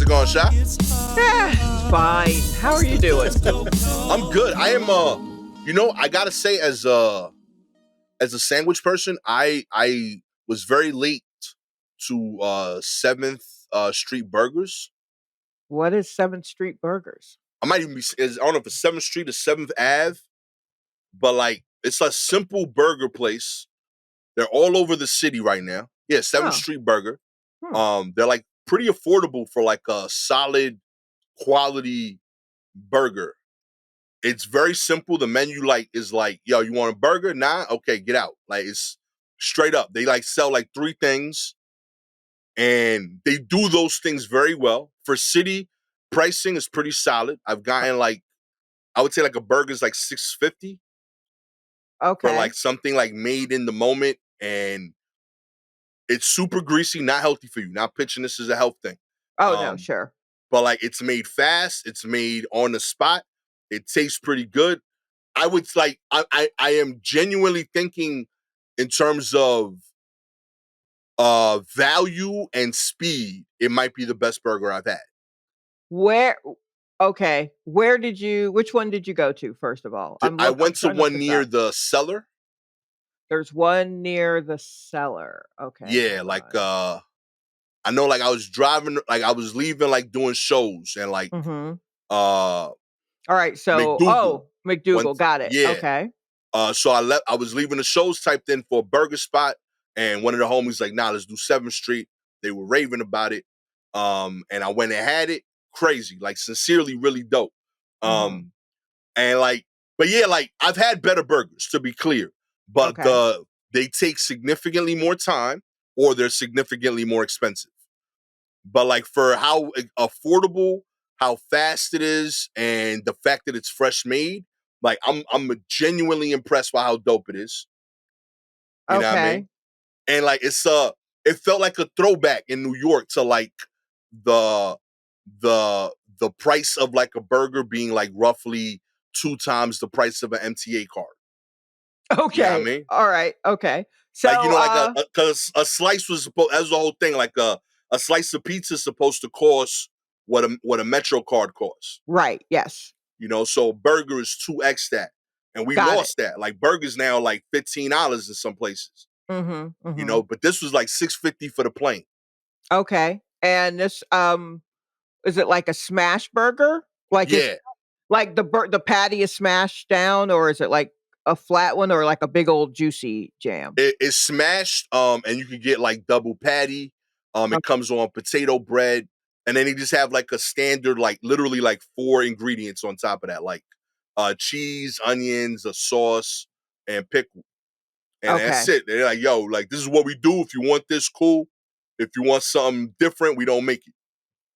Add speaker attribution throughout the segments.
Speaker 1: it going, Sha?
Speaker 2: It's fine. How are you doing?
Speaker 1: I'm good. I am I gotta say, as a sandwich person, I was very late to 7th Street Burgers.
Speaker 2: What is 7th Street Burgers?
Speaker 1: I might even I don't know if it's 7th Street or 7th Ave, but like it's a simple burger place. They're all over the city right now. Yeah, 7th
Speaker 2: Oh.
Speaker 1: Street Burger.
Speaker 2: Hmm.
Speaker 1: They're like pretty affordable for like a solid quality burger. It's very simple. The menu is like, yo, you want a burger? Nah, okay, get out. Like it's straight up. They like sell like 3 things, and they do those things very well. For city, pricing is pretty solid. I've gotten like, I would say like a burger's like $6.50 for
Speaker 2: Okay.
Speaker 1: like something like made in the moment, and it's super greasy, not healthy for you. Not pitching this as a health thing.
Speaker 2: Oh, no,
Speaker 1: Um,
Speaker 2: sure.
Speaker 1: but like it's made fast, it's made on the spot, it tastes pretty good. I would like I am genuinely thinking in terms of value and speed, it might be the best burger I've had.
Speaker 2: Where okay, which one did you go to, first of all?
Speaker 1: I
Speaker 2: I'm
Speaker 1: went to
Speaker 2: trying to look
Speaker 1: one
Speaker 2: this
Speaker 1: near
Speaker 2: up.
Speaker 1: the cellar.
Speaker 2: There's one near the cellar. Okay,
Speaker 1: Yeah,
Speaker 2: hold
Speaker 1: like
Speaker 2: on.
Speaker 1: I know like I was driving, like I was leaving like doing shows and like
Speaker 2: Mhm.
Speaker 1: uh
Speaker 2: Alright, so
Speaker 1: McDougal
Speaker 2: McDougal,
Speaker 1: went,
Speaker 2: got it.
Speaker 1: yeah.
Speaker 2: Okay.
Speaker 1: So I was leaving the shows, typed in for a burger spot, and one of the homies like, nah, let's do 7th Street. They were raving about it. And I went and had it. Crazy, like sincerely, really dope.
Speaker 2: Mhm.
Speaker 1: And like, but yeah, like I've had better burgers, to be clear, but
Speaker 2: Okay.
Speaker 1: they take significantly more time or they're significantly more expensive. But like for how affordable, how fast it is, and the fact that it's fresh made, like I'm genuinely impressed by how dope it is. You know what I
Speaker 2: Okay.
Speaker 1: mean? And like it felt like a throwback in New York to like the the price of like a burger being like roughly 2 times the price of an MTA card. You know what I
Speaker 2: Okay.
Speaker 1: mean?
Speaker 2: Alright, okay.
Speaker 1: Like, you
Speaker 2: So,
Speaker 1: know, like because a slice was supposed, as the whole thing, like a slice of pizza is supposed to cost what a Metro card costs.
Speaker 2: right, yes.
Speaker 1: You know, so burger is 2x that. And we
Speaker 2: Got it.
Speaker 1: lost that. Like burgers now like $15 in some places.
Speaker 2: Mhm,
Speaker 1: You know,
Speaker 2: mhm.
Speaker 1: but this was like $6.50 for the plane.
Speaker 2: Okay, and this, is it like a smash burger? Like, it's
Speaker 1: Yeah.
Speaker 2: like the patty is smashed down, or is it like a flat one or like a big old juicy jam?
Speaker 1: It's smashed, and you can get like double patty.
Speaker 2: Oh,
Speaker 1: It comes on potato bread, and then you just have like a standard, like literally like 4 ingredients on top of that, like cheese, onions, a sauce, and pickle. And that's
Speaker 2: okay.
Speaker 1: it. They're like, yo, like this is what we do. If you want this, cool. If you want something different, we don't make it.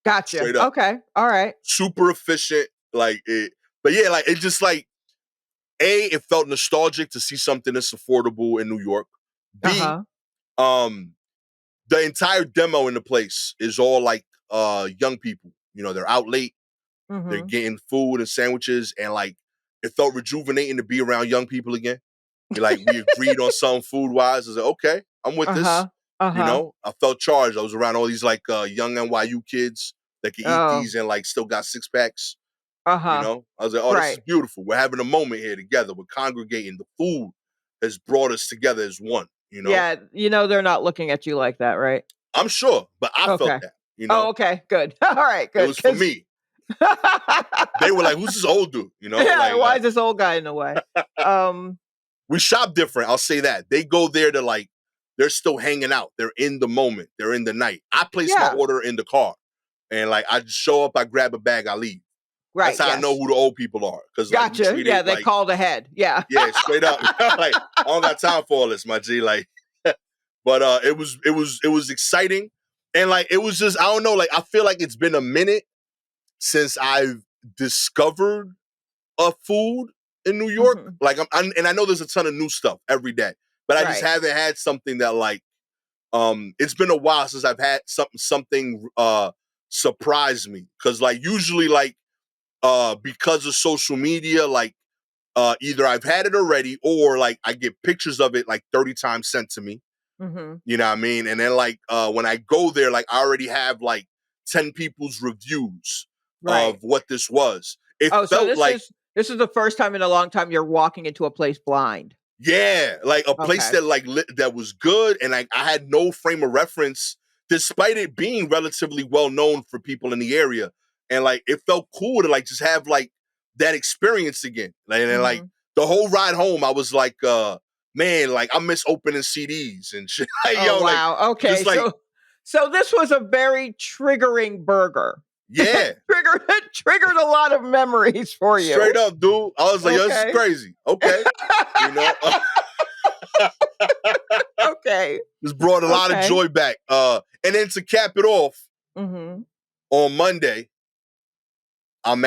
Speaker 2: Gotcha.
Speaker 1: Straight up.
Speaker 2: Okay, alright.
Speaker 1: Super efficient. Like it, but yeah, like it just like it felt nostalgic to see something that's affordable in New York. B,
Speaker 2: Uh-huh.
Speaker 1: um, the entire demo in the place is all like young people. You know, they're out late, they're
Speaker 2: Mhm.
Speaker 1: getting food and sandwiches, and like it felt rejuvenating to be around young people again. You're like, we agreed on some food wise. I was like, okay, I'm with this.
Speaker 2: Uh-huh.
Speaker 1: You
Speaker 2: Uh-huh.
Speaker 1: know, I felt charged. I was around all these like young NYU kids that could eat
Speaker 2: Oh.
Speaker 1: these and like still got 6 packs. You
Speaker 2: Uh-huh.
Speaker 1: know, I was like, oh, this is
Speaker 2: Right.
Speaker 1: beautiful. We're having a moment here together. We're congregating. The food has brought us together as one. You know,
Speaker 2: Yeah, they're not looking at you like that, right?
Speaker 1: I'm sure, but I felt
Speaker 2: Okay.
Speaker 1: that. You
Speaker 2: Oh,
Speaker 1: know,
Speaker 2: okay, good. Alright,
Speaker 1: it
Speaker 2: good,
Speaker 1: was for
Speaker 2: 'cause
Speaker 1: me. They were like, "Who's this old dude?" You know,
Speaker 2: yeah, why is this old guy in the way? Um,
Speaker 1: we shop different. I'll say that. They go there to like, they're still hanging out. They're in the moment. They're in the night. I place my
Speaker 2: yeah,
Speaker 1: order in the car, and like I just show up. I grab a bag. I leave. That's
Speaker 2: right,
Speaker 1: how I know
Speaker 2: yes.
Speaker 1: who the old people are, because like we
Speaker 2: Gotcha.
Speaker 1: treat
Speaker 2: Yeah,
Speaker 1: it
Speaker 2: they
Speaker 1: like,
Speaker 2: called ahead. Yeah.
Speaker 1: yeah, straight up. Like I don't got time for all this, my G. Like, but it was exciting, and like it was just, I don't know. Like I feel like it's been a minute since I've discovered a food in New York.
Speaker 2: Mhm.
Speaker 1: Like and I know there's a ton of new stuff every day, but I just
Speaker 2: Right.
Speaker 1: haven't had something that like it's been a while since I've had something surprise me, because like usually like because of social media, like either I've had it already or like I get pictures of it like 30 times sent to me.
Speaker 2: Mhm.
Speaker 1: You know what I mean? And then like when I go there, like I already have like 10 people's reviews of
Speaker 2: Right.
Speaker 1: what this was. It
Speaker 2: Oh, so
Speaker 1: felt like,
Speaker 2: this is the first time in a long time you're walking into a place blind.
Speaker 1: yeah, like a place
Speaker 2: Okay.
Speaker 1: that that was good, and I had no frame of reference, despite it being relatively well known for people in the area, and like it felt cool to like just have like that experience again, like, and like
Speaker 2: Mhm.
Speaker 1: the whole ride home, I was like, man, like I miss opening CDs and shit, like,
Speaker 2: Oh,
Speaker 1: yo, like
Speaker 2: wow. Okay.
Speaker 1: just like,
Speaker 2: So this was a very triggering burger.
Speaker 1: yeah,
Speaker 2: It triggered a lot of memories for
Speaker 1: straight
Speaker 2: you.
Speaker 1: up, dude. I was like, yo, this is
Speaker 2: Okay.
Speaker 1: crazy. Okay, you know,
Speaker 2: Okay.
Speaker 1: just brought a lot of
Speaker 2: Okay.
Speaker 1: joy back. And then to cap it off,
Speaker 2: Mhm.
Speaker 1: on Monday, I'm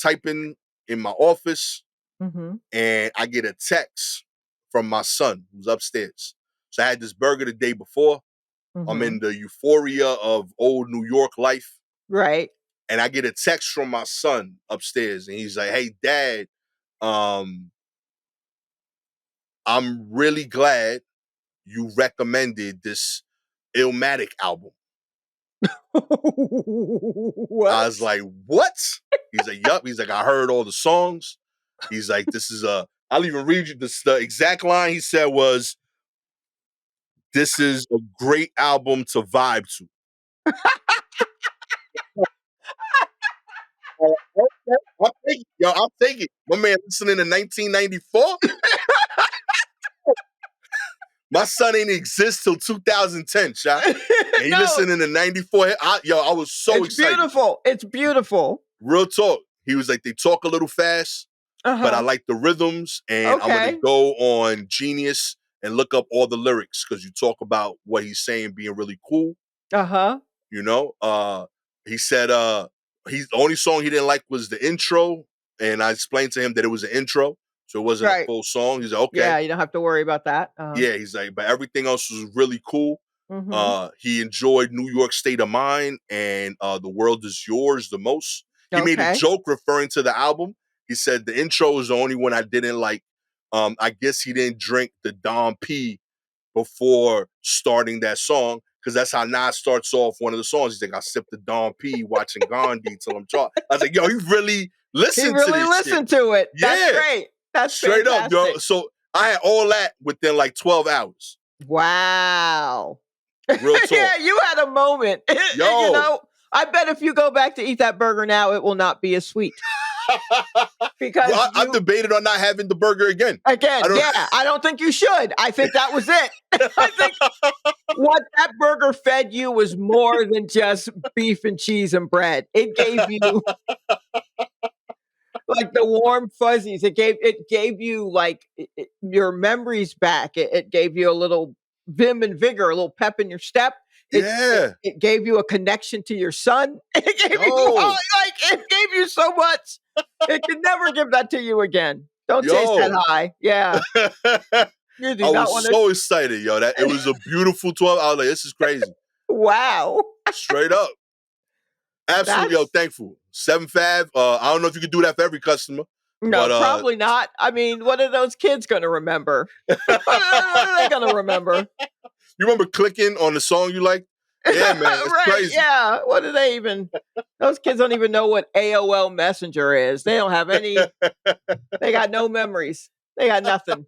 Speaker 1: typing in my office,
Speaker 2: Mhm.
Speaker 1: and I get a text from my son who's upstairs. So I had this burger the day before. I'm in
Speaker 2: Mhm.
Speaker 1: the euphoria of old New York life.
Speaker 2: Right.
Speaker 1: And I get a text from my son upstairs, and he's like, "Hey, Dad, um, I'm really glad you recommended this Illmatic album." I was
Speaker 2: What?
Speaker 1: like, "What?" He's like, "Yup." He's like, "I heard all the songs." He's like, "This is a." I'll even read you this. The exact line he said was, "This is a great album to vibe to." I'll take it, yo. I'll take it. My man listening in 1994. My son ain't exist till 2010, shot. And he
Speaker 2: No,
Speaker 1: listening in 94. I was so
Speaker 2: it's
Speaker 1: excited.
Speaker 2: beautiful. It's beautiful.
Speaker 1: Real talk. He was like, they talk a little fast, but I
Speaker 2: Uh-huh.
Speaker 1: like the rhythms, and I'm gonna
Speaker 2: Okay.
Speaker 1: go on Genius and look up all the lyrics because you talk about what he's saying being really cool.
Speaker 2: Uh-huh.
Speaker 1: You know, he said he's the only song he didn't like was the intro, and I explained to him that it was an intro, so it wasn't a
Speaker 2: Right.
Speaker 1: full song. He's like, okay,
Speaker 2: Yeah, you don't have to worry about that. Uh-huh.
Speaker 1: yeah. He's like, but everything else was really cool.
Speaker 2: Mhm.
Speaker 1: He enjoyed New York State of Mind and The World Is Yours the most. He made a
Speaker 2: Okay.
Speaker 1: joke referring to the album. He said the intro is the only one I didn't like. I guess he didn't drink the Dom P before starting that song, because that's how Nas starts off one of the songs. He's like, I sipped the Dom P watching Gandhi till I'm charged. I was like, yo, he really
Speaker 2: He
Speaker 1: listened to
Speaker 2: really
Speaker 1: this shit.
Speaker 2: listened to it. That's
Speaker 1: Yeah,
Speaker 2: great. That's
Speaker 1: straight up, yo.
Speaker 2: fantastic.
Speaker 1: So I had all that within like 12 hours.
Speaker 2: Wow.
Speaker 1: Real talk.
Speaker 2: Yeah, you had a moment. You
Speaker 1: Yo.
Speaker 2: know, I bet if you go back to eat that burger now, it will not be as sweet because
Speaker 1: I've
Speaker 2: you
Speaker 1: debated on not having the burger again. I
Speaker 2: again,
Speaker 1: don't.
Speaker 2: yeah, I don't think you should. I think that was it. I think what that burger fed you was more than just beef and cheese and bread. It gave you like the warm fuzzies. It gave you like your memories back. It gave you a little vim and vigor, a little pep in your step.
Speaker 1: Yeah.
Speaker 2: It gave you a connection to your son. It gave you
Speaker 1: Yo.
Speaker 2: it gave you so much. It can never give that to you again. Don't chase that
Speaker 1: Yo.
Speaker 2: high. Yeah, you
Speaker 1: I
Speaker 2: do not
Speaker 1: was
Speaker 2: want to.
Speaker 1: so excited, yo. That it was a beautiful 12. I was like, this is crazy.
Speaker 2: Wow,
Speaker 1: Straight up. Absolutely, yo,
Speaker 2: that's
Speaker 1: thankful. 7 Fab. I don't know if you could do that for every customer,
Speaker 2: no,
Speaker 1: but
Speaker 2: probably not. I mean, what are those kids going to remember? What are they going to remember?
Speaker 1: you remember clicking on the song you like? Yeah, man, it's
Speaker 2: Right,
Speaker 1: crazy.
Speaker 2: yeah. What do they even those kids don't even know what AOL Messenger is. They don't have any they got no memories. They got nothing.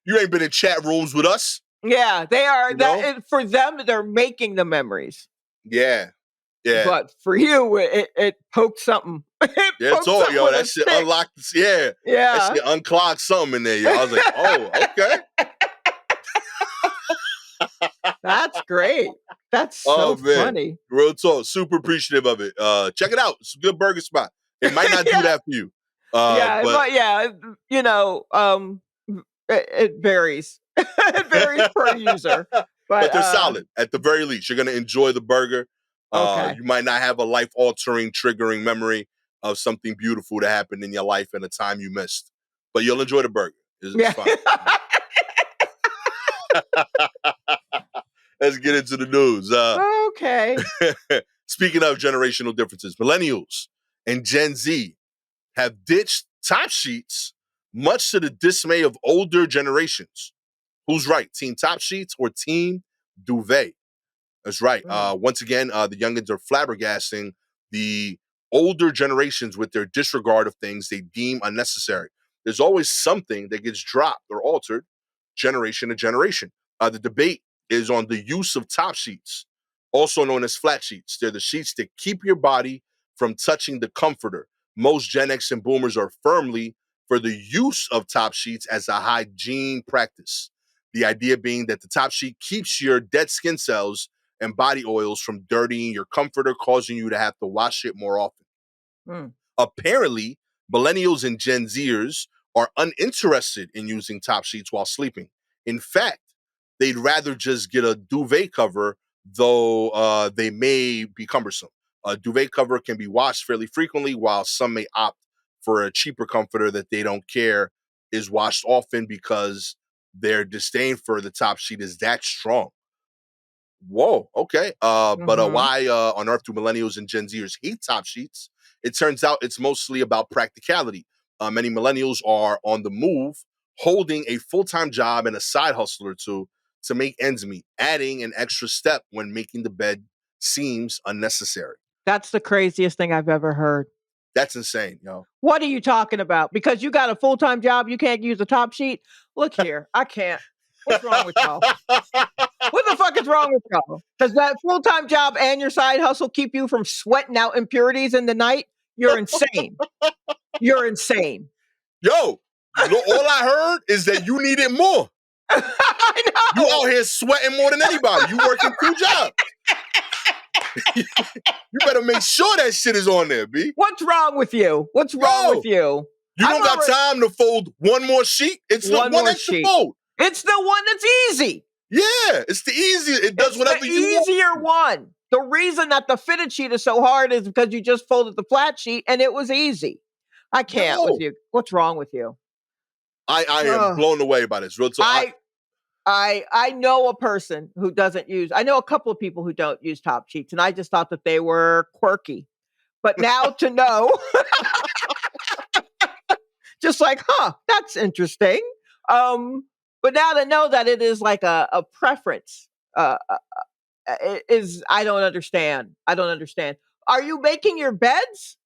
Speaker 1: You ain't been in chat rooms with us,
Speaker 2: Yeah, they are
Speaker 1: you know?
Speaker 2: for them, they're making the memories.
Speaker 1: Yeah. Yeah.
Speaker 2: But for you, it poked something. It
Speaker 1: Yeah, it's
Speaker 2: poked
Speaker 1: all,
Speaker 2: something
Speaker 1: yo.
Speaker 2: with
Speaker 1: That
Speaker 2: a
Speaker 1: shit
Speaker 2: stick.
Speaker 1: unlocked. Yeah. That
Speaker 2: Yeah.
Speaker 1: shit unclogged something in there, yo. I was like, oh, okay.
Speaker 2: That's great. That's so
Speaker 1: Oh man,
Speaker 2: funny.
Speaker 1: real talk. Super appreciative of it. Check it out. It's a good burger spot. It might not do
Speaker 2: Yeah.
Speaker 1: that for you,
Speaker 2: Yeah,
Speaker 1: but
Speaker 2: you know, it varies. It varies per user. But,
Speaker 1: but they're solid at the very least. You're gonna enjoy the burger.
Speaker 2: okay.
Speaker 1: You might not have a life altering, triggering memory of something beautiful that happened in your life in a time you missed, but you'll enjoy the burger. It's
Speaker 2: Yeah.
Speaker 1: fine. Let's get into the news.
Speaker 2: Okay.
Speaker 1: Speaking of generational differences, millennials and Gen Z have ditched top sheets, much to the dismay of older generations. Who's right, Team Top Sheets or Team Duvet? That's right.
Speaker 2: Mm.
Speaker 1: Once again, the youngins are flabbergasting the older generations with their disregard of things they deem unnecessary. There's always something that gets dropped or altered generation to generation. The debate is on the use of top sheets, also known as flat sheets. They're the sheets that keep your body from touching the comforter. Most Gen X and boomers are firmly for the use of top sheets as a hygiene practice. The idea being that the top sheet keeps your dead skin cells and body oils from dirtying your comforter, causing you to have to wash it more often.
Speaker 2: Mm.
Speaker 1: Apparently, millennials and Gen Zers are uninterested in using top sheets while sleeping. In fact, they'd rather just get a duvet cover, though they may be cumbersome. A duvet cover can be washed fairly frequently, while some may opt for a cheaper comforter that they don't care is washed often because their disdain for the top sheet is that strong. Whoa, okay. But
Speaker 2: Mhm.
Speaker 1: why on earth do millennials and Gen Zers hate top sheets? It turns out it's mostly about practicality. Many millennials are on the move, holding a full-time job and a side hustle or two to make ends meet. Adding an extra step when making the bed seems unnecessary.
Speaker 2: That's the craziest thing I've ever heard.
Speaker 1: That's insane, yo.
Speaker 2: What are you talking about? Because you got a full-time job, you can't use a top sheet? Look here, I can't. What's wrong with y'all? What the fuck is wrong with y'all? Does that full-time job and your side hustle keep you from sweating out impurities in the night? You're insane. You're insane.
Speaker 1: Yo, all I heard is that you need it more.
Speaker 2: I
Speaker 1: You
Speaker 2: know.
Speaker 1: out here sweating more than anybody. You working 2 jobs. You better make sure that shit is on there, B.
Speaker 2: What's wrong with you? What's wrong with you?
Speaker 1: You don't
Speaker 2: I'm
Speaker 1: got
Speaker 2: already-
Speaker 1: time to fold one more sheet? It's
Speaker 2: One
Speaker 1: one
Speaker 2: more
Speaker 1: extra
Speaker 2: sheet.
Speaker 1: fold.
Speaker 2: It's the one that's easy.
Speaker 1: Yeah, it's the easier. It does
Speaker 2: It's
Speaker 1: whatever
Speaker 2: the
Speaker 1: you want.
Speaker 2: easier one. The reason that the fitted sheet is so hard is because you just folded the flat sheet and it was easy. I can't with
Speaker 1: No.
Speaker 2: you. What's wrong with you?
Speaker 1: I am
Speaker 2: Ugh.
Speaker 1: blown away by this. Real talk.
Speaker 2: I know a person who doesn't use. I know a couple of people who don't use top sheets, and I just thought that they were quirky. But now to know, just like, that's interesting. But now to know that it is like a preference, I don't understand. I don't understand. Are you making your beds?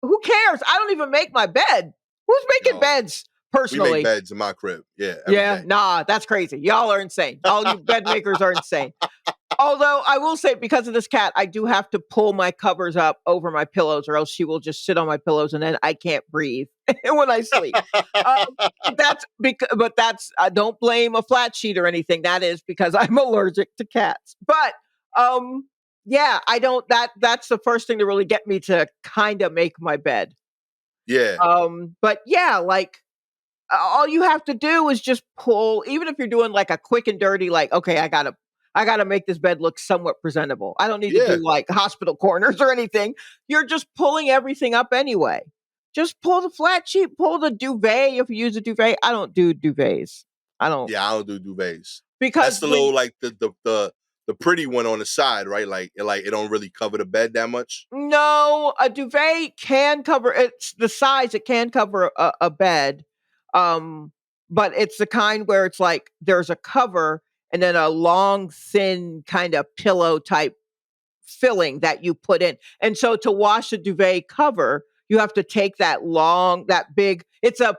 Speaker 2: Who cares? I don't even make my bed. Who's making
Speaker 1: Yo,
Speaker 2: beds
Speaker 1: we make
Speaker 2: personally?
Speaker 1: beds in my crib. Yeah, every
Speaker 2: Yeah,
Speaker 1: day.
Speaker 2: nah, that's crazy. Y'all are insane. All you bed makers are insane. Although I will say, because of this cat, I do have to pull my covers up over my pillows, or else she will just sit on my pillows, and then I can't breathe when I sleep. But that's I don't blame a flat sheet or anything. That is because I'm allergic to cats. But yeah, I don't. That's the first thing to really get me to kind of make my bed.
Speaker 1: Yeah.
Speaker 2: But yeah, like all you have to do is just pull, even if you're doing like a quick and dirty, like, okay, I gotta make this bed look somewhat presentable. I don't need to
Speaker 1: Yeah.
Speaker 2: do like hospital corners or anything. You're just pulling everything up anyway. Just pull the flat sheet, pull the duvet if you use a duvet. I don't do duvets. I don't
Speaker 1: Yeah, I don't do duvets. That's
Speaker 2: because
Speaker 1: the little like the pretty one on the side, right? Like it don't really cover the bed that much.
Speaker 2: no, a duvet can cover it's the size, it can cover a bed. Um, but it's the kind where it's like there's a cover and then a long, thin kind of pillow type filling that you put in. And so to wash a duvet cover, you have to take that big, it's a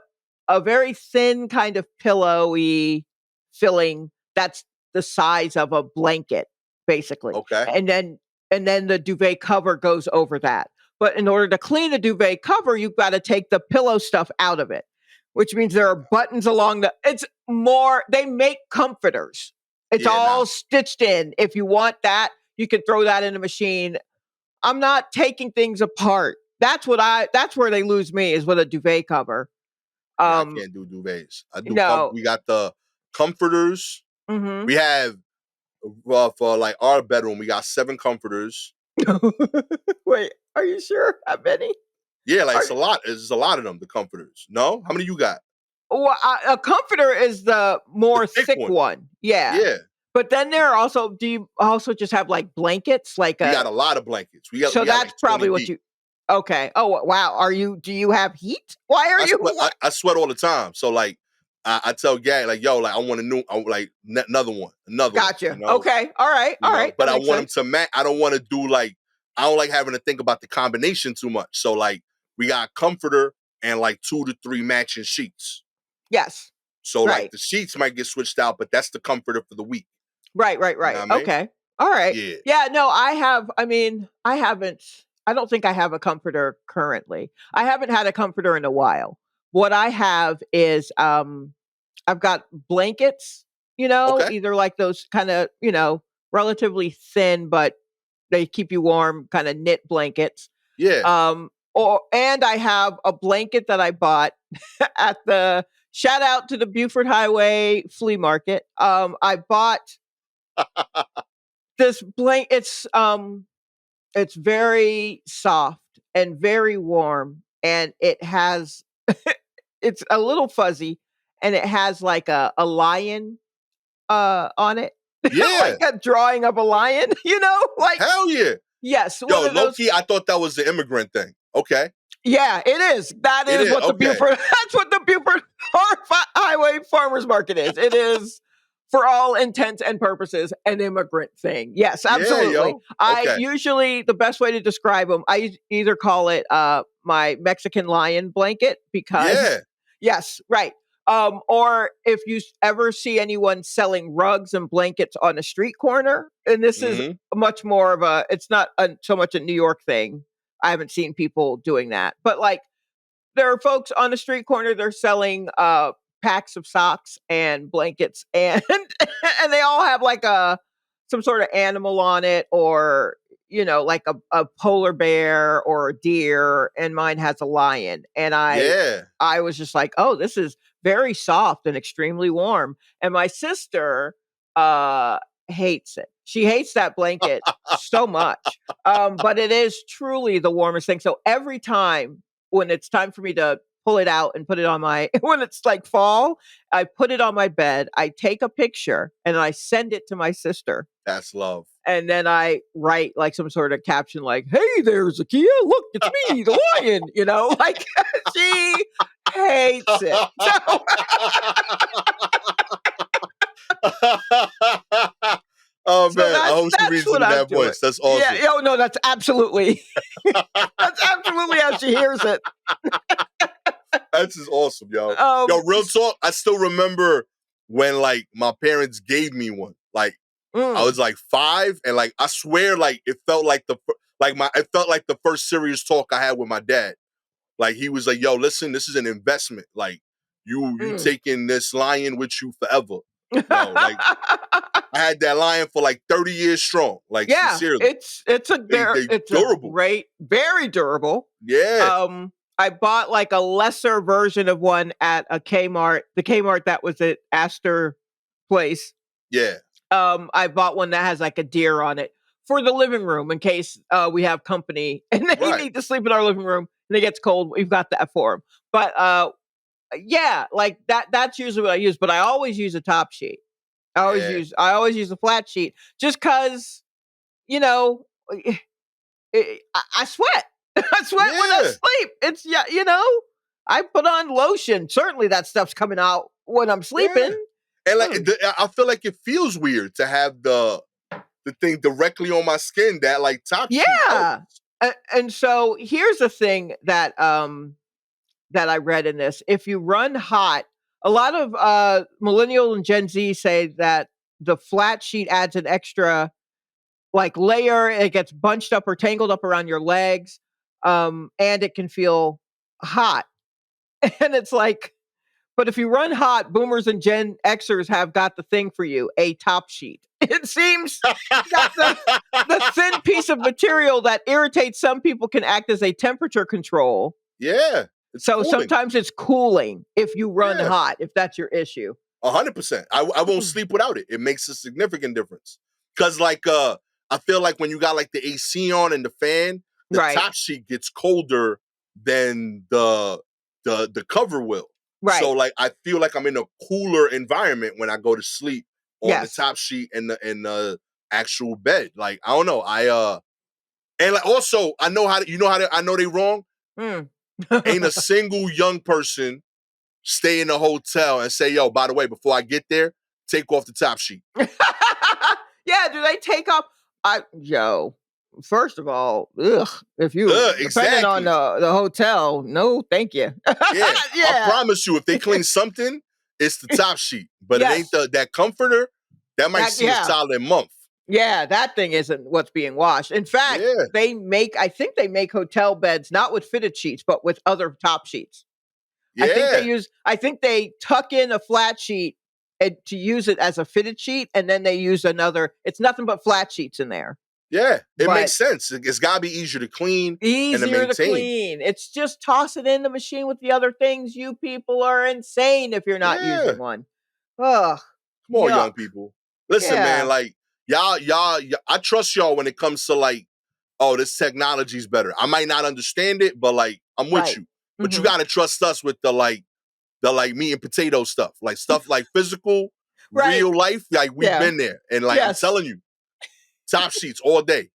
Speaker 2: very thin kind of pillowy filling that's the size of a blanket, basically.
Speaker 1: Okay.
Speaker 2: And then the duvet cover goes over that. But in order to clean the duvet cover, you've got to take the pillow stuff out of it, which means there are buttons along it's more, they make comforters. It's
Speaker 1: Yeah,
Speaker 2: all
Speaker 1: nah.
Speaker 2: stitched in. If you want that, you can throw that in a machine. I'm not taking things apart. That's where they lose me is with a duvet cover.
Speaker 1: Yeah, I
Speaker 2: Um,
Speaker 1: can't do duvets. I do
Speaker 2: no.
Speaker 1: we got the comforters.
Speaker 2: Mhm.
Speaker 1: We have for like our bedroom, we got 7 comforters.
Speaker 2: Wait, are you sure? How many?
Speaker 1: Yeah, like
Speaker 2: Are
Speaker 1: it's a lot. It's a lot of them, the comforters. No? How many you got?
Speaker 2: Well, a comforter is the
Speaker 1: The
Speaker 2: more
Speaker 1: thick
Speaker 2: thick
Speaker 1: one.
Speaker 2: one. Yeah.
Speaker 1: Yeah.
Speaker 2: But then there are also, do you also just have like blankets? Like
Speaker 1: We got a lot of blankets. We got
Speaker 2: so
Speaker 1: like
Speaker 2: that's
Speaker 1: 20
Speaker 2: probably what
Speaker 1: deep.
Speaker 2: you, okay. Oh, wow. Do you have heat? Why are
Speaker 1: I
Speaker 2: you,
Speaker 1: sweat, I sweat all the time. So like I tell Gag like, yo, like I want another one,
Speaker 2: Gotcha. Okay. All right. All right.
Speaker 1: But
Speaker 2: That
Speaker 1: I
Speaker 2: makes
Speaker 1: want him
Speaker 2: sense.
Speaker 1: to match. I don't want to do like I don't like having to think about the combination too much. So like we got a comforter and like 2 to 3 matching sheets.
Speaker 2: Yes.
Speaker 1: So like
Speaker 2: Right.
Speaker 1: the sheets might get switched out, but that's the comforter for the week.
Speaker 2: Right. Right.
Speaker 1: You know
Speaker 2: Right.
Speaker 1: what I mean?
Speaker 2: Okay. All right.
Speaker 1: Yeah.
Speaker 2: Yeah. No, I have. I mean, I haven't. I don't think I have a comforter currently. I haven't had a comforter in a while. What I have is I've got blankets,
Speaker 1: Okay.
Speaker 2: either like those kind of, relatively thin, but they keep you warm, kind of knit blankets.
Speaker 1: Yeah.
Speaker 2: And I have a blanket that I bought at the shout out to the Buford Highway flea market. I bought this blanket. It's very soft and very warm, and it has it's a little fuzzy, and it has like a lion on it.
Speaker 1: Yeah.
Speaker 2: Like a drawing of a lion, like
Speaker 1: Hell yeah.
Speaker 2: yes, one
Speaker 1: Yo,
Speaker 2: of
Speaker 1: low
Speaker 2: those.
Speaker 1: key, I thought that was the immigrant thing. Okay.
Speaker 2: Yeah, it is. That
Speaker 1: It
Speaker 2: is
Speaker 1: is.
Speaker 2: what the
Speaker 1: Okay.
Speaker 2: Buford. That's what the Buford Highway Farmers Market is. It is, for all intents and purposes, an immigrant thing. Yes,
Speaker 1: Yeah,
Speaker 2: absolutely.
Speaker 1: yo.
Speaker 2: I
Speaker 1: Okay.
Speaker 2: usually the best way to describe them, I either call it my Mexican lion blanket because
Speaker 1: Yeah.
Speaker 2: yes, right. Or if you ever see anyone selling rugs and blankets on a street corner, and this is
Speaker 1: Mm-hmm.
Speaker 2: much more of it's not so much a New York thing. I haven't seen people doing that. But like there are folks on the street corner, they're selling packs of socks and blankets and and they all have like some sort of animal on it or like a polar bear or a deer, and mine has a lion. And
Speaker 1: Yeah.
Speaker 2: I was just like, oh, this is very soft and extremely warm. And my sister hates it. She hates that blanket so much. But it is truly the warmest thing. So every time when it's time for me to pull it out and put it on my when it's like fall, I put it on my bed, I take a picture and I send it to my sister.
Speaker 1: That's love.
Speaker 2: And then I write like some sort of caption like, "Hey there, Zakia, look, it's me, the lion," like she hates it. So
Speaker 1: Oh
Speaker 2: so
Speaker 1: man, I hope she
Speaker 2: that's
Speaker 1: reads it
Speaker 2: what
Speaker 1: in
Speaker 2: I'm
Speaker 1: that
Speaker 2: doing.
Speaker 1: voice. That's
Speaker 2: Yeah,
Speaker 1: awesome.
Speaker 2: no, that's absolutely that's absolutely how she hears it.
Speaker 1: That's just awesome, yo. Yo,
Speaker 2: Um
Speaker 1: real talk. I still remember when like my parents gave me one. Like I
Speaker 2: mm.
Speaker 1: was like 5, and like I swear, like it felt like it felt like the first serious talk I had with my dad. Like he was like, "Yo, listen, this is an investment. Like you
Speaker 2: Mm.
Speaker 1: taking this lion with you forever." Yo, like I had that lion for like 30 years strong. Like
Speaker 2: Yeah,
Speaker 1: sincerely, they
Speaker 2: it's a
Speaker 1: durable.
Speaker 2: great, very durable.
Speaker 1: Yeah,
Speaker 2: I bought like a lesser version of one at a Kmart, the Kmart that was at Astor Place.
Speaker 1: yeah,
Speaker 2: I bought one that has like a deer on it for the living room in case we have company and they
Speaker 1: right.
Speaker 2: need to sleep in our living room and it gets cold. We've got that for them. But yeah, like that's usually what I use, but I always use a top sheet.
Speaker 1: Yeah,
Speaker 2: I always use a flat sheet just cuz you know, I sweat. I sweat when I
Speaker 1: yeah,
Speaker 2: sleep. It's yeah, I put on lotion. Certainly that stuff's coming out when I'm
Speaker 1: yeah.
Speaker 2: sleeping.
Speaker 1: And like
Speaker 2: Mm.
Speaker 1: I feel like it feels weird to have the thing directly on my skin. That like top sheet helps.
Speaker 2: Yeah. And so here's the thing that I read in this. If you run hot, a lot of millennial and Gen Z say that the flat sheet adds an extra like layer. It gets bunched up or tangled up around your legs, and it can feel hot. And it's like, but if you run hot, boomers and Gen Xers have got the thing for you, a top sheet. It seems that the thin piece of material that irritates some people can act as a temperature control.
Speaker 1: Yeah, it's
Speaker 2: So
Speaker 1: cooling.
Speaker 2: sometimes it's cooling if you run
Speaker 1: Yeah,
Speaker 2: hot, if that's your issue.
Speaker 1: 100%. I won't sleep without it. It makes a significant difference. Cause like I feel like when you got like the AC on and the fan, the
Speaker 2: Right.
Speaker 1: top sheet gets colder than the cover will. So
Speaker 2: Right.
Speaker 1: like I feel like I'm in a cooler environment when I go to sleep on the
Speaker 2: Yes.
Speaker 1: top sheet and the actual bed. Like I don't know. And like also I know how to I know they wrong.
Speaker 2: Mm.
Speaker 1: Ain't a single young person stay in the hotel and say, yo, by the way, before I get there, take off the top sheet.
Speaker 2: Yeah, do they take off? First of all, if you depending on
Speaker 1: Exactly.
Speaker 2: the hotel, no, thank you.
Speaker 1: Yeah, I
Speaker 2: Yeah.
Speaker 1: promise you, if they clean something, it's the top sheet. But it ain't
Speaker 2: Yes.
Speaker 1: that comforter. That might see a solid month.
Speaker 2: Yeah, that thing isn't what's being washed. In fact,
Speaker 1: Yeah.
Speaker 2: I think they make hotel beds not with fitted sheets, but with other top sheets.
Speaker 1: Yeah.
Speaker 2: I think they tuck in a flat sheet to use it as a fitted sheet, and then they use another. It's nothing but flat sheets in there.
Speaker 1: Yeah, it
Speaker 2: But
Speaker 1: makes sense. It's got to be easier to clean and to
Speaker 2: easier to
Speaker 1: maintain.
Speaker 2: clean. It's just toss it in the machine with the other things. You people are insane if you're not using one. Ugh.
Speaker 1: Come on,
Speaker 2: yuck.
Speaker 1: young people. Listen, man, like y'all, I trust y'all when it comes to like, oh, this technology's better. I might not understand it, but like I'm with you. But you gotta trust us with the meat and potato stuff. Like stuff like physical, real life. Like we've been there. And like I'm telling you, top sheets all day.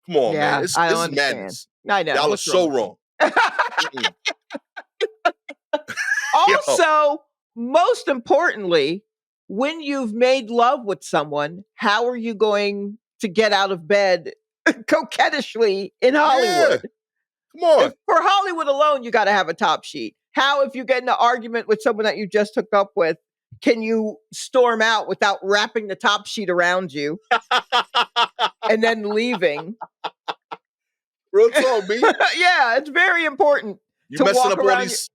Speaker 1: Come on, man. This is madness.
Speaker 2: I know.
Speaker 1: Y'all are so wrong.
Speaker 2: Also, most importantly, when you've made love with someone, how are you going to get out of bed coquettishly in Hollywood?
Speaker 1: Come on.
Speaker 2: For Hollywood alone, you got to have a top sheet. How, if you get in an argument with someone that you just hooked up with, can you storm out without wrapping the top sheet around you and then leaving?
Speaker 1: Real talk, B.
Speaker 2: Yeah, it's very important.
Speaker 1: You messing up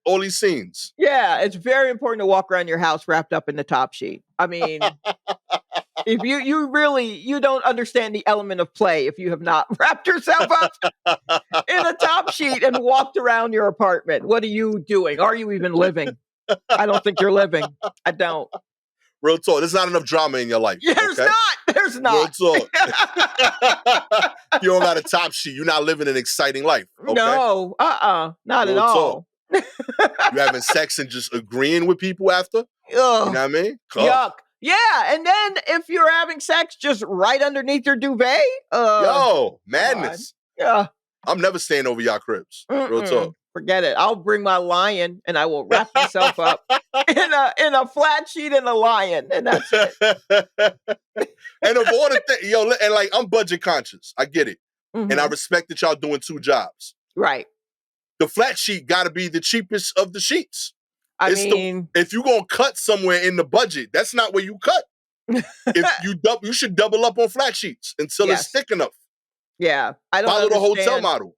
Speaker 1: all these scenes.
Speaker 2: Yeah, it's very important to walk around your house wrapped up in the top sheet. I mean, if you don't understand the element of play if you have not wrapped yourself up in a top sheet and walked around your apartment. What are you doing? Are you even living? I don't think you're living. I don't.
Speaker 1: Real talk. There's not enough drama in your life.
Speaker 2: Yeah, there's not.
Speaker 1: Real talk. You don't got a top sheet. You're not living an exciting life. Okay?
Speaker 2: No, not
Speaker 1: Real
Speaker 2: at all.
Speaker 1: You having sex and just agreeing with people after?
Speaker 2: Ugh.
Speaker 1: You know what I mean?
Speaker 2: Yuck. Yeah, and then if you're having sex, just right underneath your duvet.
Speaker 1: Yo, madness.
Speaker 2: Yeah.
Speaker 1: I'm never staying over y'all cribs. Real talk.
Speaker 2: Forget it. I'll bring my lion and I will wrap myself up in a flat sheet and a lion, and that's it.
Speaker 1: And of all the things, and like I'm budget conscious. I get it. And I respect that y'all doing 2 jobs.
Speaker 2: Right.
Speaker 1: The flat sheet got to be the cheapest of the sheets.
Speaker 2: If
Speaker 1: you're going to cut somewhere in the budget, that's not where you cut. You should double up on flat sheets until it's thick enough.
Speaker 2: Yeah. I don't
Speaker 1: follow the hotel model.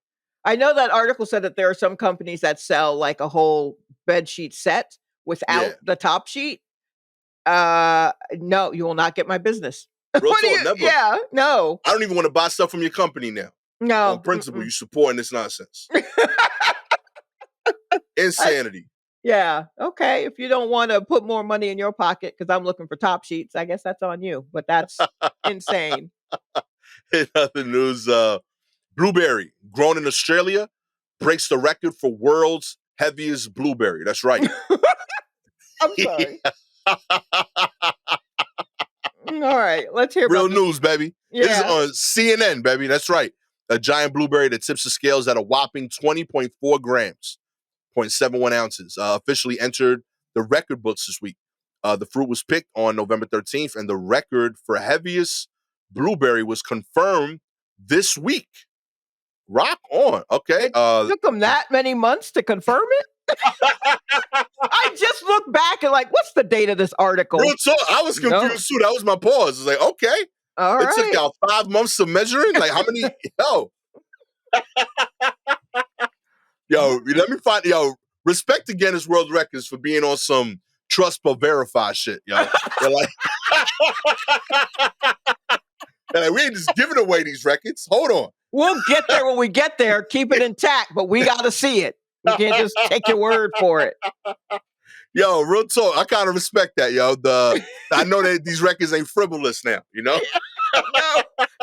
Speaker 2: I know that article said that there are some companies that sell like a whole bed sheet set without the top sheet. No, you will not get my business.
Speaker 1: Real talk, never.
Speaker 2: Yeah, no.
Speaker 1: I don't even want to buy stuff from your company now.
Speaker 2: No.
Speaker 1: On principle, you supporting this nonsense. Insanity.
Speaker 2: Yeah. Okay. If you don't want to put more money in your pocket because I'm looking for top sheets, I guess that's on you. But that's insane.
Speaker 1: In other news, blueberry grown in Australia breaks the record for world's heaviest blueberry. That's right.
Speaker 2: I'm sorry. All right, let's hear
Speaker 1: real news, baby.
Speaker 2: Yeah.
Speaker 1: This is on CNN, baby. That's right. A giant blueberry that tips the scales at a whopping 20.4 grams, 0.71 ounces, officially entered the record books this week. The fruit was picked on November 13th, and the record for heaviest blueberry was confirmed this week. Rock on. Okay.
Speaker 2: It took them that many months to confirm it? I just looked back and like, what's the date of this article?
Speaker 1: Real talk, I was confused too. That was my pause. It's like, okay.
Speaker 2: All right.
Speaker 1: It took y'all 5 months of measuring? Like how many? Let me find, respect to Guinness World Records for being on some trust but verify shit, yo. They're like, we ain't just giving away these records. Hold on.
Speaker 2: We'll get there when we get there. Keep it intact, but we got to see it. You can't just take your word for it.
Speaker 1: Yo, real talk. I kind of respect that, yo. I know that these records ain't frivolous now, you know?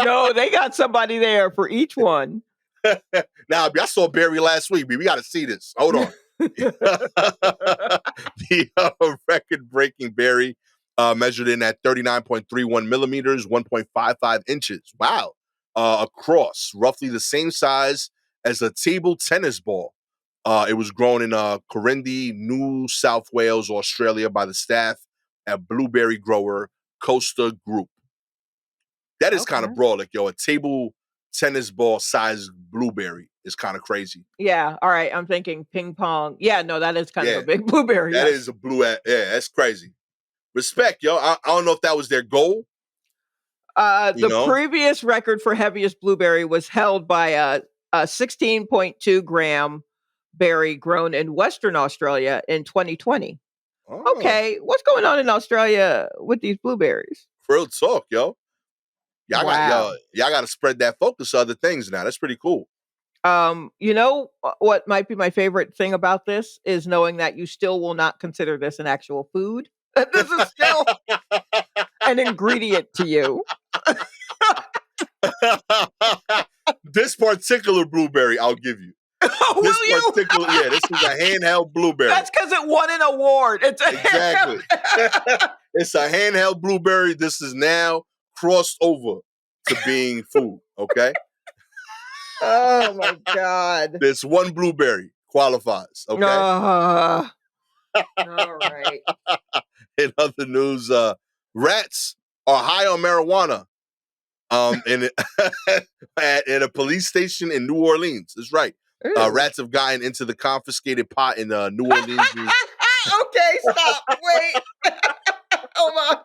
Speaker 2: No, they got somebody there for each one.
Speaker 1: Now, I saw Barry last week, we got to see this. Hold on. The record-breaking berry measured in at 39.31 millimeters, 1.55 inches. Wow. Across, roughly the same size as a table tennis ball. It was grown in Corindi, New South Wales, Australia by the staff at blueberry grower Costa Group. That is kind of
Speaker 2: Okay.
Speaker 1: broad. Like, yo, a table tennis ball sized blueberry is kind of crazy.
Speaker 2: Yeah. All right. I'm thinking ping pong. Yeah. No, that is kind of
Speaker 1: Yeah,
Speaker 2: a big blueberry.
Speaker 1: that
Speaker 2: Yes.
Speaker 1: is a yeah, that's crazy. Respect, yo. I don't know if that was their goal. You
Speaker 2: The
Speaker 1: know?
Speaker 2: previous record for heaviest blueberry was held by a 16.2 gram berry grown in Western Australia in 2020.
Speaker 1: Oh,
Speaker 2: Okay, what's going on in Australia with these blueberries?
Speaker 1: real talk, yo.
Speaker 2: Wow.
Speaker 1: Y'all got to spread that focus to other things now. That's pretty cool.
Speaker 2: You know what might be my favorite thing about this is knowing that you still will not consider this an actual food. This is still an ingredient to you.
Speaker 1: This particular blueberry, I'll give you. This
Speaker 2: Will you?
Speaker 1: particular, yeah, this is a handheld blueberry.
Speaker 2: That's because it won an award. It's
Speaker 1: Exactly. It's a handheld blueberry. This is now crossed over to being food. Okay.
Speaker 2: Oh my god.
Speaker 1: This one blueberry qualifies. Okay.
Speaker 2: All right.
Speaker 1: In other news, rats are high on marijuana. In at a police station in New Orleans. That's right. Rats have gotten into the confiscated pot in New Orleans.
Speaker 2: Okay, stop. Wait. Hold on.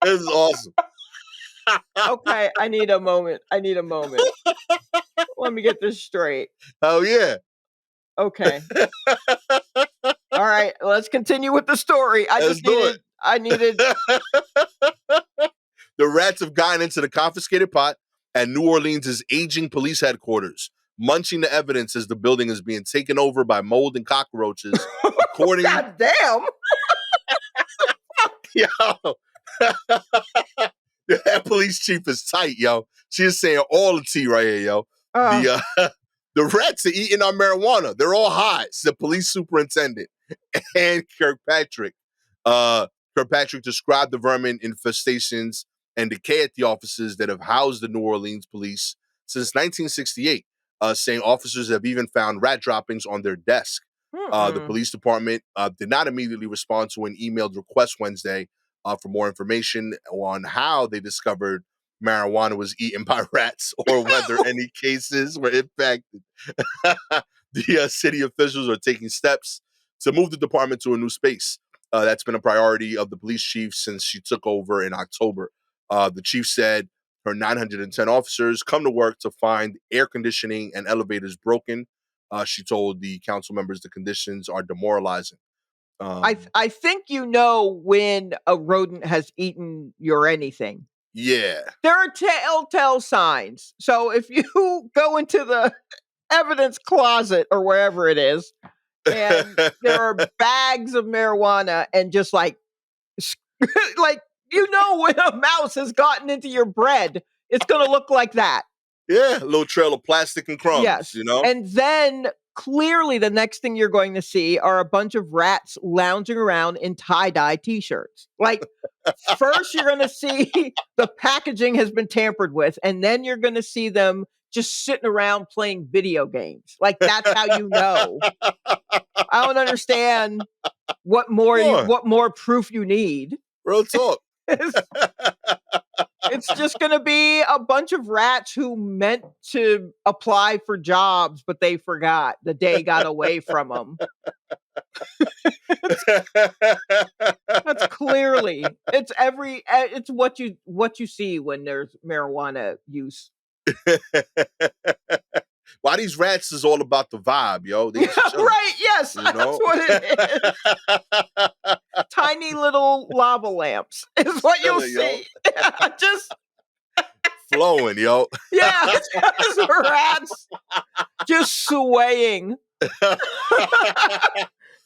Speaker 1: This is awesome.
Speaker 2: Okay, I need a moment. Let me get this straight.
Speaker 1: Oh yeah.
Speaker 2: Okay. All right, let's continue with the story. I needed
Speaker 1: The rats have gotten into the confiscated pot at New Orleans' aging police headquarters, munching the evidence as the building is being taken over by mold and cockroaches. According,
Speaker 2: God damn.
Speaker 1: yo, that police chief is tight, yo. She is saying all the tea right here, yo. The rats are eating our marijuana. They're all high, said police superintendent and Kirkpatrick. Kirkpatrick described the vermin infestations and decay at the offices that have housed the New Orleans police since 1968, saying officers have even found rat droppings on their desk. The police department did not immediately respond to an emailed request Wednesday for more information on how they discovered marijuana was eaten by rats or whether any cases were impacted. The city officials are taking steps to move the department to a new space. That's been a priority of the police chief since she took over in October. The chief said her 910 officers come to work to find air conditioning and elevators broken. She told the council members the conditions are demoralizing.
Speaker 2: I think you know when a rodent has eaten your anything.
Speaker 1: Yeah.
Speaker 2: There are telltale signs. So if you go into the evidence closet or wherever it is, and there are bags of marijuana and just like you know when a mouse has gotten into your bread, it's going to look like that.
Speaker 1: Yeah, a little trail of plastic and crumbs,
Speaker 2: Yes.
Speaker 1: you know?
Speaker 2: And then clearly the next thing you're going to see are a bunch of rats lounging around in tie-dye t-shirts. Like first you're going to see the packaging has been tampered with, and then you're going to see them just sitting around playing video games. Like that's how you know. I don't understand what more proof you need.
Speaker 1: Real talk.
Speaker 2: It's just going to be a bunch of rats who meant to apply for jobs, but they forgot. The day got away from them. That's clearly it's what you see when there's marijuana use.
Speaker 1: Why these rats is all about the vibe, yo.
Speaker 2: Right, yes, that's what it is. Tiny little lava lamps is what you'll see. Just
Speaker 1: flowing, yo.
Speaker 2: Yeah, just rats just swaying.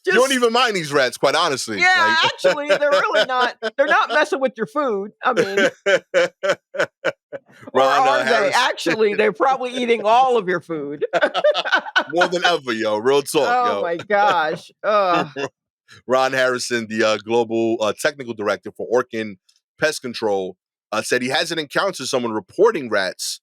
Speaker 1: You don't even mind these rats, quite honestly.
Speaker 2: Yeah, actually, they're really not. They're not messing with your food. I mean, or are they? Actually, they're probably eating all of your food.
Speaker 1: More than ever, yo. Real talk, yo.
Speaker 2: Oh my gosh.
Speaker 1: Ron Harrison, the global technical director for Orkin Pest Control, said he hasn't encountered someone reporting rats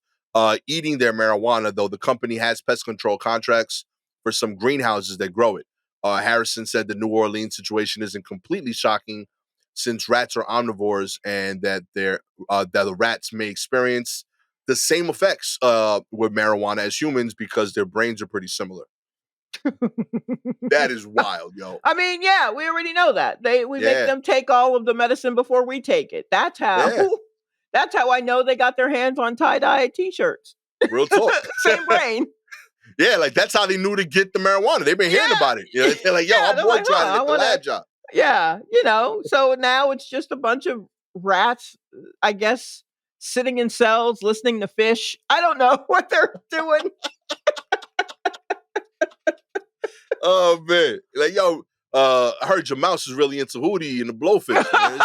Speaker 1: eating their marijuana, though the company has pest control contracts for some greenhouses that grow it. Harrison said the New Orleans situation isn't completely shocking since rats are omnivores and that the rats may experience the same effects with marijuana as humans because their brains are pretty similar. That is wild, yo.
Speaker 2: I mean, yeah, we already know that. We make
Speaker 1: Yeah.
Speaker 2: them take all of the medicine before we take it. That's how.
Speaker 1: Yeah.
Speaker 2: That's how I know they got their hands on tie-dye t-shirts.
Speaker 1: Real talk.
Speaker 2: Same brain.
Speaker 1: Yeah, like that's how they knew to get the marijuana. They've been hearing about it. You know, they're like, yo, our
Speaker 2: they're
Speaker 1: boy
Speaker 2: like,
Speaker 1: trying to get the
Speaker 2: wanna-
Speaker 1: lab job.
Speaker 2: Yeah, so now it's just a bunch of rats, I guess, sitting in cells, listening to fish. I don't know what they're doing.
Speaker 1: Oh man, like yo, I heard your mouse is really into Hootie and the Blowfish. Man.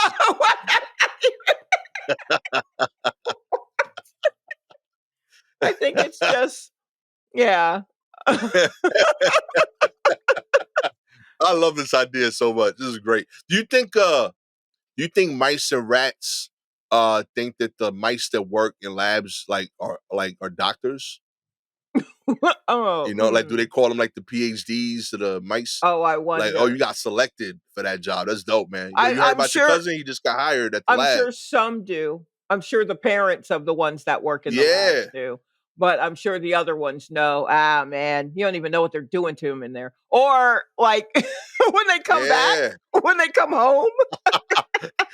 Speaker 2: I think it's just, yeah.
Speaker 1: I love this idea so much. This is great. Do you think mice and rats think that the mice that work in labs are doctors?
Speaker 2: Oh,
Speaker 1: Like do they call them like the PhDs to the mice?
Speaker 2: Oh, I wonder.
Speaker 1: Like, oh, you got selected for that job. That's dope, man. You heard
Speaker 2: I'm
Speaker 1: about
Speaker 2: sure-
Speaker 1: your cousin? He just got hired at the
Speaker 2: I'm
Speaker 1: lab.
Speaker 2: sure some do. I'm sure the parents of the ones that work in the labs do. But I'm sure the other ones know, man, you don't even know what they're doing to them in there. Or like when they come back, when they come home.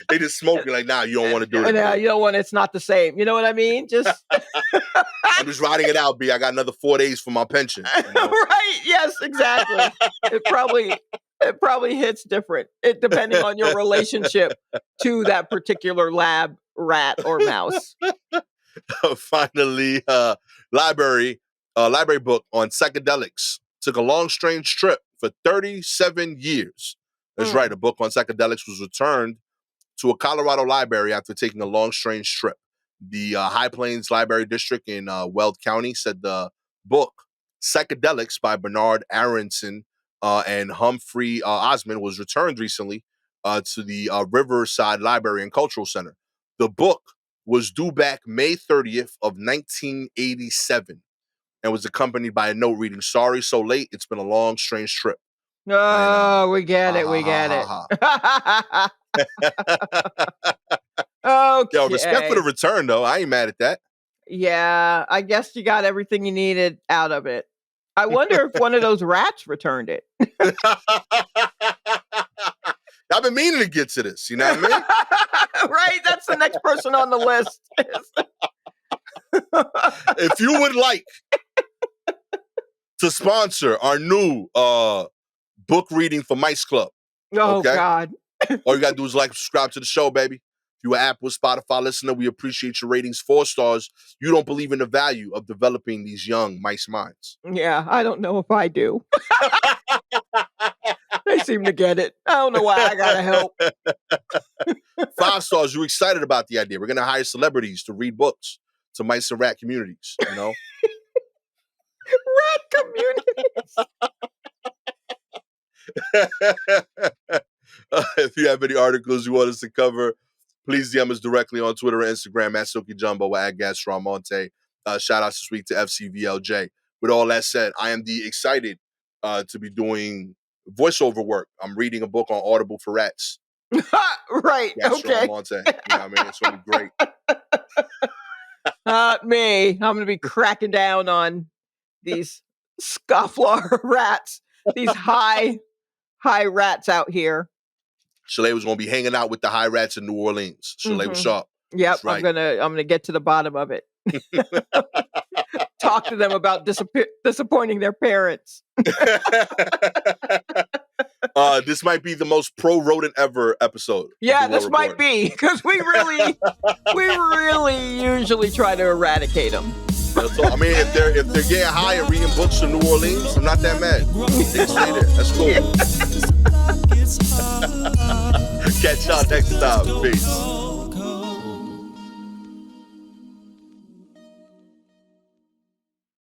Speaker 1: They just smoking like, nah, you don't want to do it.
Speaker 2: You don't want it's not the same. You know what I mean? Just
Speaker 1: I'm just riding it out, B. I got another 4 days for my pension.
Speaker 2: Right. Yes, exactly. It probably hits different. Depending on your relationship to that particular lab rat or mouse.
Speaker 1: Finally, library book on psychedelics took a long, strange trip for 37 years. That's right. A book on psychedelics was returned to a Colorado library after taking a long, strange trip. The High Plains Library District in Weld County said the book, Psychedelics by Bernard Aronson and Humphrey Osmond, was returned recently to the Riverside Library and Cultural Center. The book was due back May 30th of 1987 and was accompanied by a note reading, "Sorry so late, it's been a long, strange trip."
Speaker 2: Oh, we get it. Okay.
Speaker 1: Yo, respect for the return, though. I ain't mad at that.
Speaker 2: Yeah, I guess you got everything you needed out of it. I wonder if one of those rats returned it.
Speaker 1: I've been meaning to get to this. You know what I mean?
Speaker 2: Right? That's the next person on the list.
Speaker 1: If you would like to sponsor our new book reading for Mice Club.
Speaker 2: Oh, okay? God.
Speaker 1: All you got to do is like, subscribe to the show, baby. If you're an Apple, Spotify listener, we appreciate your ratings. 4 stars. You don't believe in the value of developing these young mice minds.
Speaker 2: Yeah, I don't know if I do. They seem to get it. I don't know why I gotta help.
Speaker 1: 5 stars. You're excited about the idea. We're going to hire celebrities to read books to mice and rat communities, you know?
Speaker 2: Rat communities.
Speaker 1: If you have any articles you want us to cover, please DM us directly on Twitter and Instagram at Silky Jumbo or at Gastor Almonte. Shout out this week to FCVLJ. With all that said, I am excited to be doing voiceover work. I'm reading a book on Audible for rats.
Speaker 2: Right.
Speaker 1: Gastor
Speaker 2: Okay.
Speaker 1: Almonte. You know what I mean? It's going to be great.
Speaker 2: Not me. I'm going to be cracking down on these scofflaw rats. These high rats out here.
Speaker 1: Shalewa's going to be hanging out with the high rats in New Orleans. Shalewa Sharpe.
Speaker 2: Yep,
Speaker 1: right.
Speaker 2: I'm gonna get to the bottom of it. Talk to them about disappointing their parents.
Speaker 1: This might be the most pro rodent ever episode.
Speaker 2: Yeah, this might be because we really usually try to eradicate them.
Speaker 1: I mean, if they're getting high and reading books from New Orleans, I'm not that mad. They can stay there. That's cool. Catch y'all next time. Peace.